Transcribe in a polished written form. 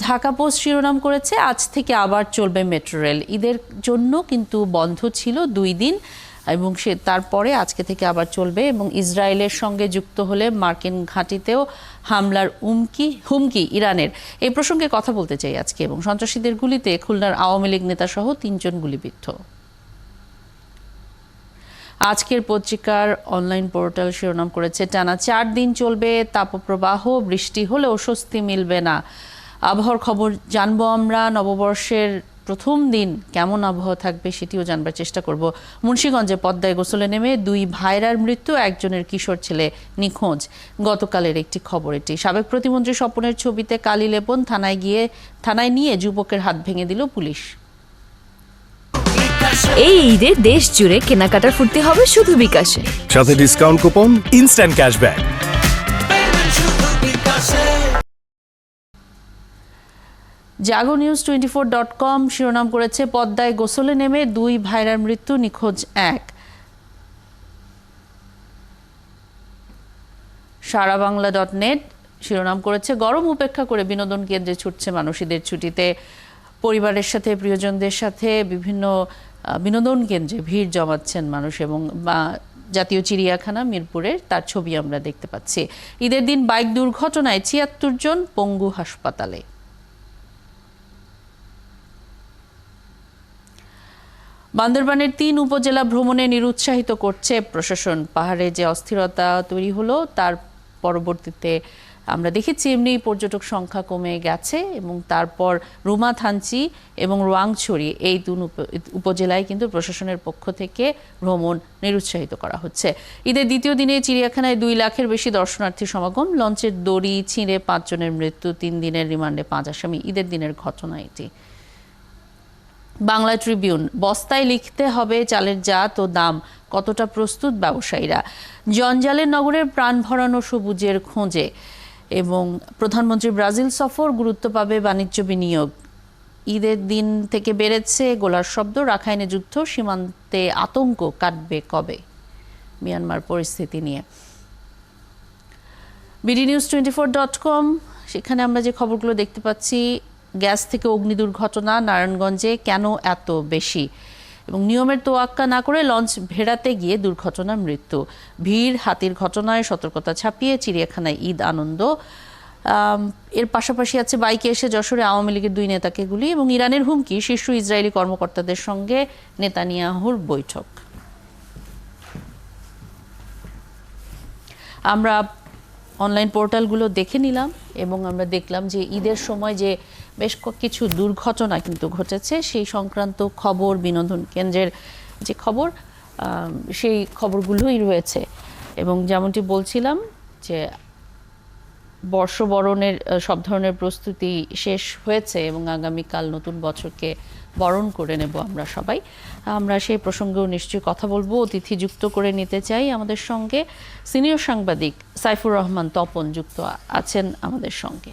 Dhaka post শিরোনাম করেছে আজ থেকে আবার চলবে মেট্রো রেল। ঈদের জন্য কিন্তু বন্ধ ছিল 2 দিন এবং তারপরে আজকে থেকে আবার চলবে এবং ইসরায়েলের সঙ্গে যুক্ত হলে মার্কিন ঘাঁটিতেও হামলার হুমকি ইরানের। এই প্রসঙ্গে কথা বলতে চাই আজকে। এবং সন্ত্রাসীদের গুলিতে খুলনার আওয়ামী লীগ নেতা সহ 3 জন গুলিবিদ্ধ। আজকের পত্রিকার অনলাইন পোর্টাল শিরোনাম করেছে টানা 4 দিন চলবে তাপপ্রবাহ, বৃষ্টি হলেও স্বস্তি মিলবে না। আবহাওয়ার খবর জানবো আমরা। নববর্ষের প্রথম দিন কেমন আবহাওয়া থাকবে সেটিও জানবার চেষ্টা করব। মুন্সিগঞ্জে পদ্মায় গোসলে নেমে 2 ভাইরার মৃত্যু, একজনের কিশোর ছেলে নিখোঁজ। গতকালের একটি খবর এটি। সাবেক প্রতিমন্ত্রী স্বপনের ছবিতে কালি লেপন, থানায় নিয়ে যুবকের হাত ভেঙে দিল পুলিশ। এই ঈদে দেশ জুড়ে কেনাকাটার ফুর্তি হবে শুধু বিকাশে, সাথে discount coupon, instant cashback. jagonews24.com শিরোনাম করেছে পদ্মায় গোসলে নেমে 2 ভাইরার মৃত্যু, নিখোঁজ 1। সারাবাংলা.net শিরোনাম করেছে গরম উপেক্ষা করে বিনোদন কেন্দ্রে ছুটছে মানুষ। ঈদের ছুটিতে পরিবারের সাথে, প্রিয়জনদের সাথে বিভিন্ন বিনোদন কেন্দ্রে ভিড় জমাচ্ছেন মানুষ। এবং জাতীয় চিড়িয়াখানা মিরপুরের তার ছবি আমরা দেখতে পাচ্ছি। ঈদের দিন বাইক দুর্ঘটনায় 76 জন পঙ্গু হাসপাতালে। বান্দরবানের 3 উপজেলা ভ্রমণে নিরুৎসাহিত করছে প্রশাসন। পাহাড়ে যে অস্থিরতা তৈরি হলো তার পরবর্তীতে আমরা দেখেছি এমনি পর্যটক সংখ্যা কমে গেছে এবং তারপর রুমা থানচি এবং রোয়াংছড়ি এই 2 উপজেলায় কিন্তু প্রশাসনের পক্ষ থেকে ভ্রমণ নিরুৎসাহিত করা হচ্ছে। ঈদের দ্বিতীয় দিনে চিড়িয়াখানায় 2 লাখের বেশি দর্শনার্থী সমাগম। লঞ্চের দড়ি ছিঁড়ে 5 জনের মৃত্যু, 3 দিনের রিমান্ডে 5 আসামি। ঈদের দিনের ঘটনা এটি। বাংলা ট্রিবিউন, বস্তায় লিখতে হবে চালের জাত ও দাম, কতটা প্রস্তুত ব্যবসায়ীরা। জঞ্জালের নগরের প্রাণ ভরানো সবুজের খোঁজে। এবং প্রধানমন্ত্রী ব্রাজিল সফর, গুরুত্ব পাবে বাণিজ্য বিনিয়োগ। ঈদের দিন থেকে বেড়েছে গোলার শব্দ, রাখাইনে যুদ্ধ, সীমান্তে আতঙ্ক কাটবে কবে। মিয়ানমার পরিস্থিতি নিয়ে bdnews24.com সেখানে আমরা যে খবরগুলো দেখতে পাচ্ছি, গ্যাস থেকে অগ্নি দুর্ঘটনা নারায়ণগঞ্জে কেন এত বেশি, এবং নিয়মের তোয়াক্কা না করে লঞ্চ ভেড়াতে গিয়ে দুর্ঘটনার মৃত্যু। ভিড়, হাতির ঘটনায় সতর্কতা ছাপিয়ে চিড়িয়াখানায় ঈদ আনন্দ। এর পাশাপাশি আছে বাইকে এসে যশোরে আওয়ামী লীগের 2 নেতাকে গুলি এবং ইরানের হুমকি, শীর্ষ ইসরায়েলি কর্মকর্তাদের সঙ্গে নেতানিয়াহুর বৈঠক। আমরা অনলাইন পোর্টালগুলো দেখে নিলাম এবং আমরা দেখলাম যে ঈদের সময় যে বেশ কিছু দুর্ঘটনা কিন্তু ঘটেছে, সেই সংক্রান্ত খবর, বিনোদন কেন্দ্রের যে খবর, সেই খবরগুলোই রয়েছে। এবং যেমনটি বলছিলাম যে বর্ষবরণের সব ধরনের প্রস্তুতি শেষ হয়েছে এবং আগামীকাল নতুন বছরকে বরণ করে নেব আমরা সবাই। আমরা সেই প্রসঙ্গেও নিশ্চয়ই কথা বলবো। অতিথি যুক্ত করে নিতে চাই আমাদের সঙ্গে। সিনিয়র সাংবাদিক সাইফুর রহমান তপন যুক্ত আছেন আমাদের সঙ্গে।